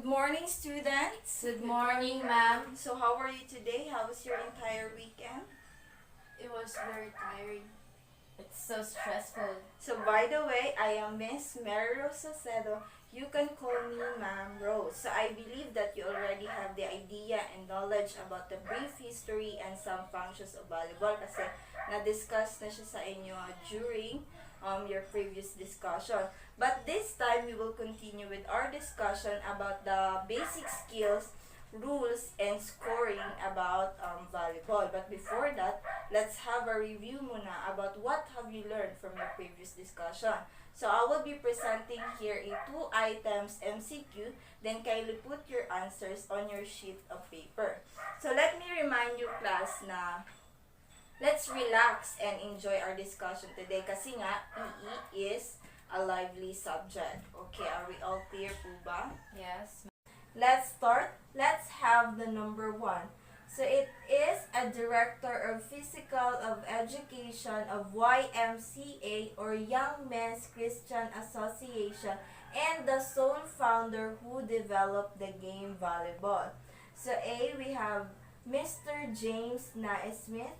Good morning, students. Good morning, ma'am. So how are you today? How was your entire weekend? It was very tiring. It's so stressful. So by the way, I am Miss Mary Rose Salcedo. You can call me Ma'am Rose. So I believe that you already have the idea and knowledge about the brief history and some functions of volleyball kasi na-discuss na siya sa inyo during your previous discussion. But this time, we will continue with our discussion about the basic skills, rules, and scoring about volleyball. But before that, let's have a review muna about what have you learned from your previous discussion. So I will be presenting here a 2 items MCQ, then kindly put your answers on your sheet of paper. So let me remind you class na let's relax and enjoy our discussion today kasi nga PE is a lively subject. Okay, are we all clear po ba? Yes. Let's start. Let's have the number 1. So it is a director of physical of education of YMCA or Young Men's Christian Association and the sole founder who developed the game volleyball. So A, we have Mr. James Naismith.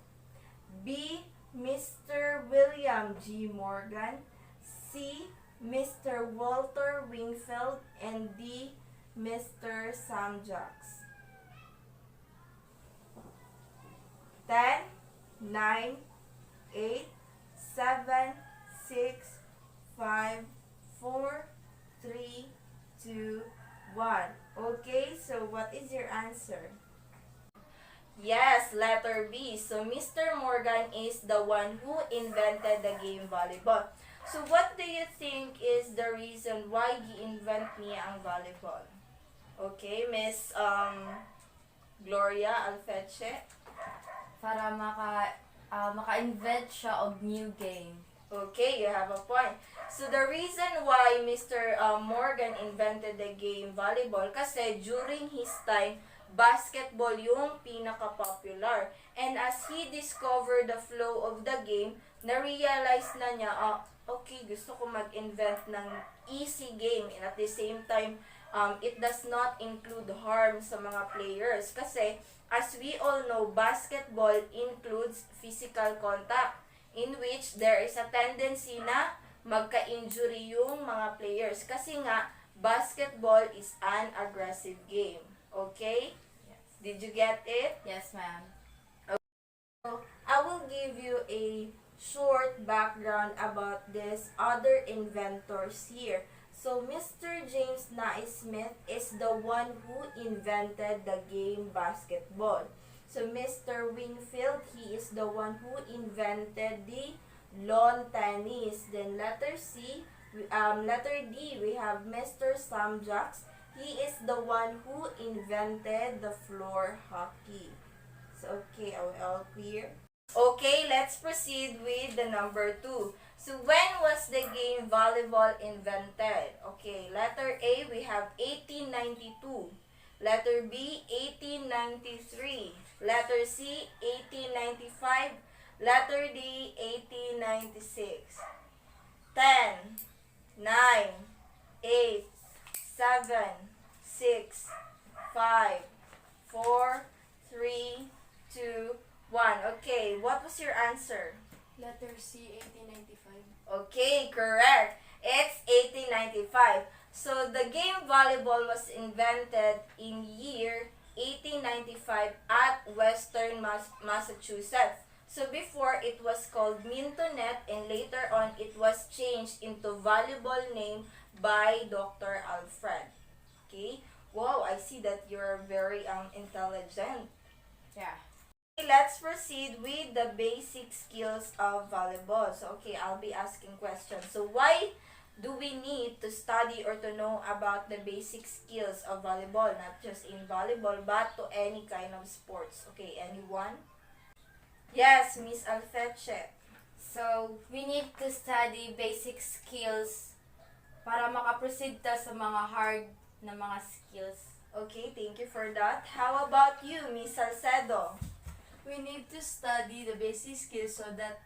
B, Mr. William G. Morgan. C, Mr. Walter Wingfield. And D, Mr. Sam Jacks. 10, 9, 8, 7, 6, 5, 4, 3, 2, 1. Okay, so what is your answer? Yes, letter B. So, Mr. Morgan is the one who invented the game volleyball. So, what do you think is the reason why he invent niya ang volleyball? Okay, Miss Gloria Alfeche. Para maka-invent siya og new game. Okay, you have a point. So, the reason why Mr. Morgan invented the game volleyball kasi during his time, basketball yung pinaka-popular. And as he discovered the flow of the game, na-realize na niya, okay, gusto ko mag-invent ng easy game. And at the same time, it does not include harm sa mga players. Kasi, as we all know, basketball includes physical contact in which there is a tendency na magka-injury yung mga players. Kasi nga, basketball is an aggressive game. Okay? Yes. Did you get it? Yes, ma'am. So, I will give you a short background about these other inventors here. So, Mr. James Naismith is the one who invented the game basketball. So, Mr. Wingfield, he is the one who invented the lawn tennis. Then, letter D, we have Mr. Sam Jacks. He is the one who invented the floor hockey. So, okay, are we all clear? Okay, let's proceed with the number 2. So, when was the game volleyball invented? Okay, letter A, we have 1892. Letter B, 1893. Letter C, 1895. Letter D, 1896. 10, 9, 8, 7, 6, 5, 4, 3, 2, 1. Okay, what was your answer? Letter C, 1895. Okay, correct. It's 1895. So, the game volleyball was invented in year 1895 at Western Massachusetts. So, before it was called Mintonet and later on it was changed into volleyball name by Dr. Alfred. Okay? Wow, I see that you're very intelligent. Yeah. Okay, let's proceed with the basic skills of volleyball. So, okay, I'll be asking questions. So, why do we need to study or to know about the basic skills of volleyball? Not just in volleyball, but to any kind of sports. Okay, anyone? Yes, Miss Alfeche. So, we need to study basic skills para makaproceed ta sa mga hard na mga skills. Okay, thank you for that. How about you, Miss Salcedo? We need to study the basic skills so that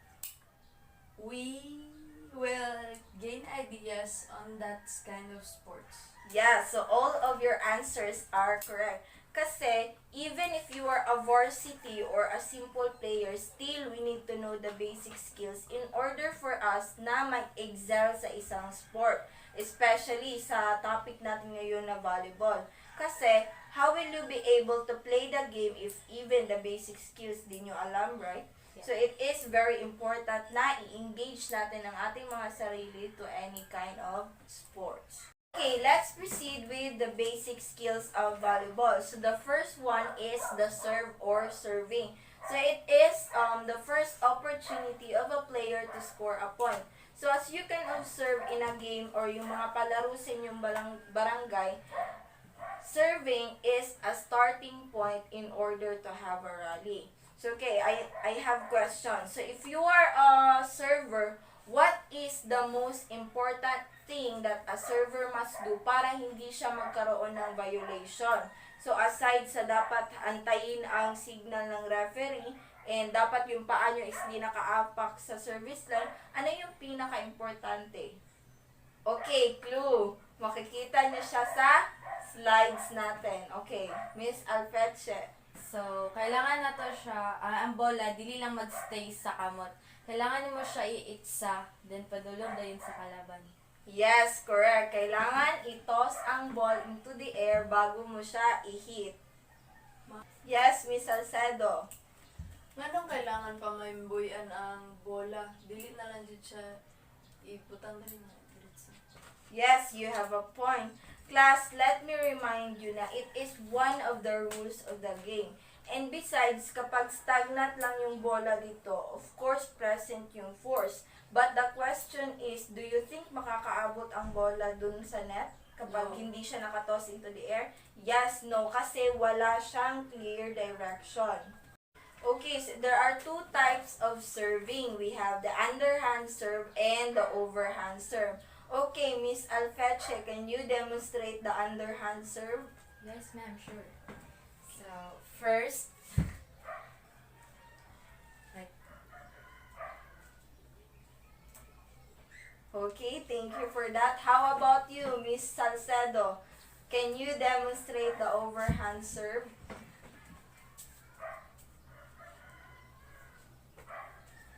we will gain ideas on that kind of sports. Yeah, so all of your answers are correct. Kasi, even if you are a varsity or a simple player, still we need to know the basic skills in order for us na mag-excel sa isang sport. Especially sa topic natin ngayon na volleyball. Kasi, how will you be able to play the game if even the basic skills din nyo alam, right? So, it is very important na i-engage natin ang ating mga sarili to any kind of sports. Okay, let's proceed with the basic skills of volleyball. So, the first one is the serve or serving. So, it is the first opportunity of a player to score a point. So, as you can observe in a game or yung mga palaro sa inyong barangay, serving is a starting point in order to have a rally. So, okay, I have questions. So, if you are a server, what is the most important thing that a server must do para hindi siya magkaroon ng violation? So, aside sa dapat antayin ang signal ng referee and dapat yung paa nyo is di nakaapak sa service line, ano yung pinaka-importante? Okay, clue. Makikita nyo siya sa slides natin. Okay, Miss Alfeche. So, kailangan na to siya, ang bola, dili lang magstay sa kamot. Kailangan mo siya iitsa, then padulong dayon sa kalaban. Yes, correct. Kailangan i-toss ang ball into the air bago mo siya i-hit. Yes, Miss Salcedo. Nganong kailangan pa maimbuyan ang bola? Dili na lang dyan siya iputang dali na diretso. Yes, you have a point. Class, let me remind you na it is one of the rules of the game. And besides, kapag stagnant lang yung bola dito, of course, present yung force. But the question is, do you think makakaabot ang bola dun sa net kapag hindi siya nakatoss into the air? Yes, no, kasi wala siyang clear direction. Okay, so there are two types of serving. We have the underhand serve and the overhand serve. Okay, Miss Alfeche, can you demonstrate the underhand serve? Yes, ma'am, sure. So, first, okay, thank you for that. How about you, Miss Salcedo? Can you demonstrate the overhand serve?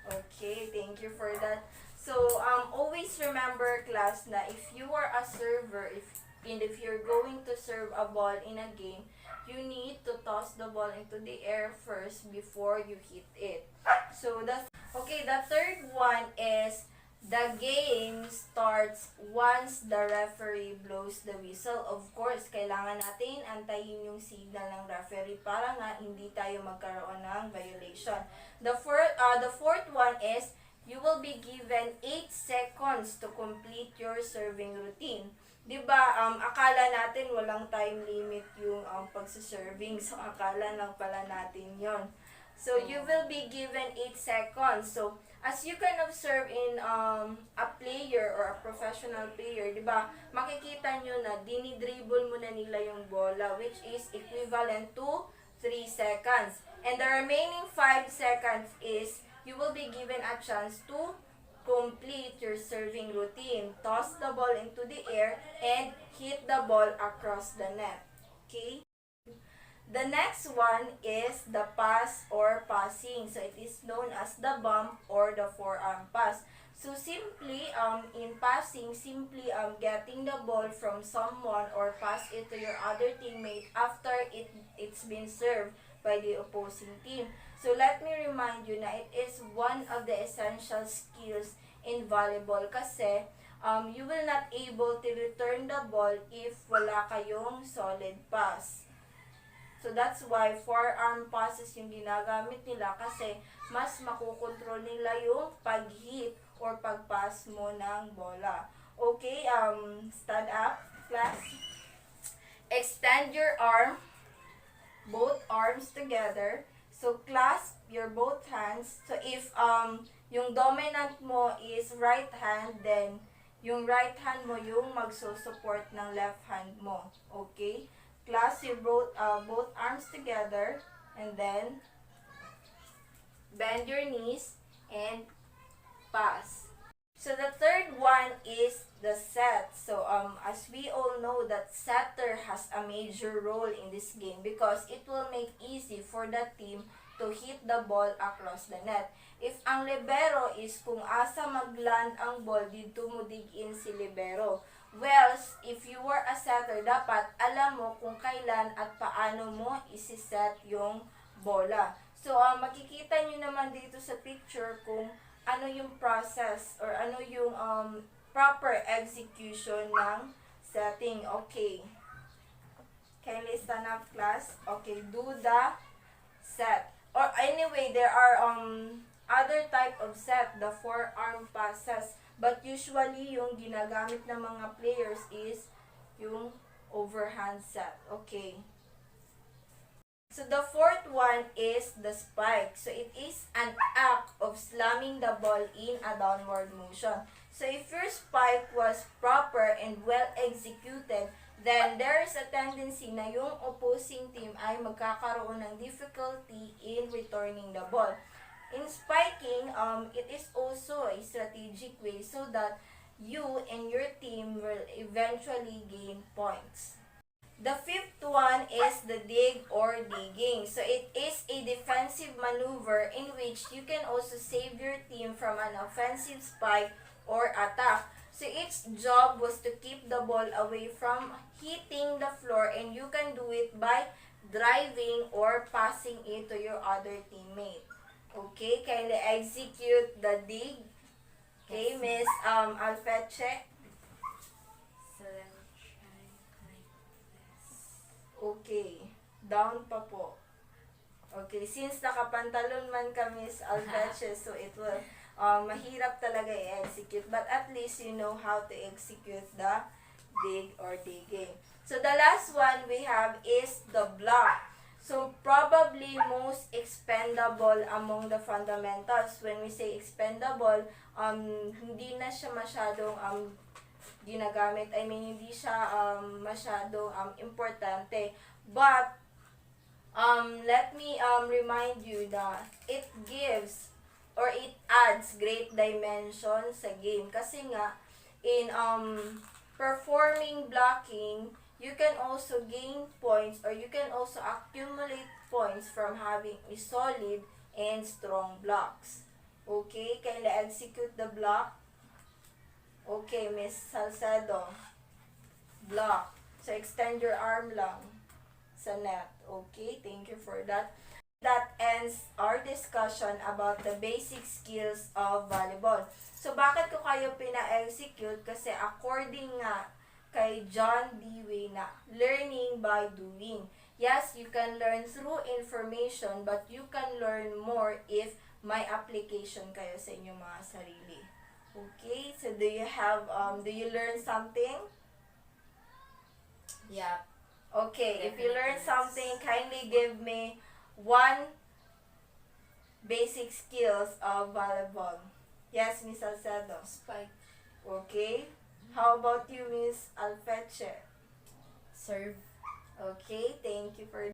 Okay, thank you for that. So, always remember, class, na if you are a server, if you're going to serve a ball in a game, you need to toss the ball into the air first before you hit it. So, the third one is the game starts once the referee blows the whistle. Of course, kailangan natin antayin yung signal ng referee para nga hindi tayo magkaroon ng violation. The fourth one is you will be given 8 seconds to complete your serving routine. Diba, akala natin walang time limit yung pagsaserving. So, akala lang pala natin yon. So, you will be given 8 seconds. So, as you can observe in a player or a professional player, diba, makikita nyo na dinidribble mo na nila yung bola, which is equivalent to 3 seconds. And the remaining 5 seconds is you will be given a chance to complete your serving routine. Toss the ball into the air and hit the ball across the net. Okay? The next one is the pass or passing. So, it is known as the bump or the forearm pass. So, simply, in passing, simply getting the ball from someone or pass it to your other teammate after it's been served by the opposing team. So, let me remind you na it is one of the essential skills in volleyball kasi you will not able to return the ball if wala kayong solid pass. So, that's why forearm passes yung ginagamit nila kasi mas makukontrol nila yung pag-hit or pag-pass mo ng bola. Okay, stand up, class. Extend your arm, both arms together. So, clasp your both hands. So, if yung dominant mo is right hand, then yung right hand mo yung magsusupport ng left hand mo. Okay? Clasp your both arms together and then bend your knees and pass. So the third one is the set. So as we all know that setter has a major role in this game because it will make easy for the team to hit the ball across the net. If ang libero is kung asa magland ang ball, dito mo dig in si libero. Well, if you were a setter, dapat alam mo kung kailan at paano mo isi-set yung bola. So, makikita nyo naman dito sa picture kung ano yung process or ano yung proper execution ng setting. Okay. Kindly stand up, class. Okay, do the set. Or anyway, there are other type of set, the forearm passes. But usually, yung ginagamit ng mga players is yung overhand set. Okay. So the fourth one is the spike. So it is an act of slamming the ball in a downward motion. So if your spike was proper and well executed, then there is a tendency na yung opposing team ay magkakaroon ng difficulty in returning the ball. In spiking, it is also a strategic way so that you and your team will eventually gain points. The fifth one is the dig or digging. So it is a defensive maneuver in which you can also save your team from an offensive spike or attack. So its job was to keep the ball away from hitting the floor, and you can do it by driving or passing it to your other teammate. Okay, kindly execute the dig. Okay, Miss Alfeche. So, let me try like this. Okay. Down pa po. Okay. Since nakapantalon man kami sa Alfeche, so it will mahirap talaga i-execute. But at least you know how to execute the dig or digging. So the last one we have is the block. So probably most expendable among the fundamentals. When we say expendable, hindi na siya masyadong ginagamit. I mean, hindi siya masyadong importante. But let me remind you that it gives or it adds great dimension sa game. Kasi nga, in performing blocking, you can also gain points or you can also accumulate points from having a solid and strong blocks. Okay, kindly execute the block. Okay, Miss Salcedo. Block. So, extend your arm lang sa net. Okay, thank you for that. That ends our discussion about the basic skills of volleyball. So, bakit ko kayo pina-execute? Kasi according nga kay John Dewey na learning by doing. Yes, you can learn through information, but you can learn more if may application kayo sa inyong mga sarili. Okay, so do you learn something? Yeah. Okay, if you learn Definitely. something, kindly give me one basic skills of volleyball. Yes, Miss Salcedo. Spike. Okay. How about you, Miss Alfeche? Serve. Okay, thank you for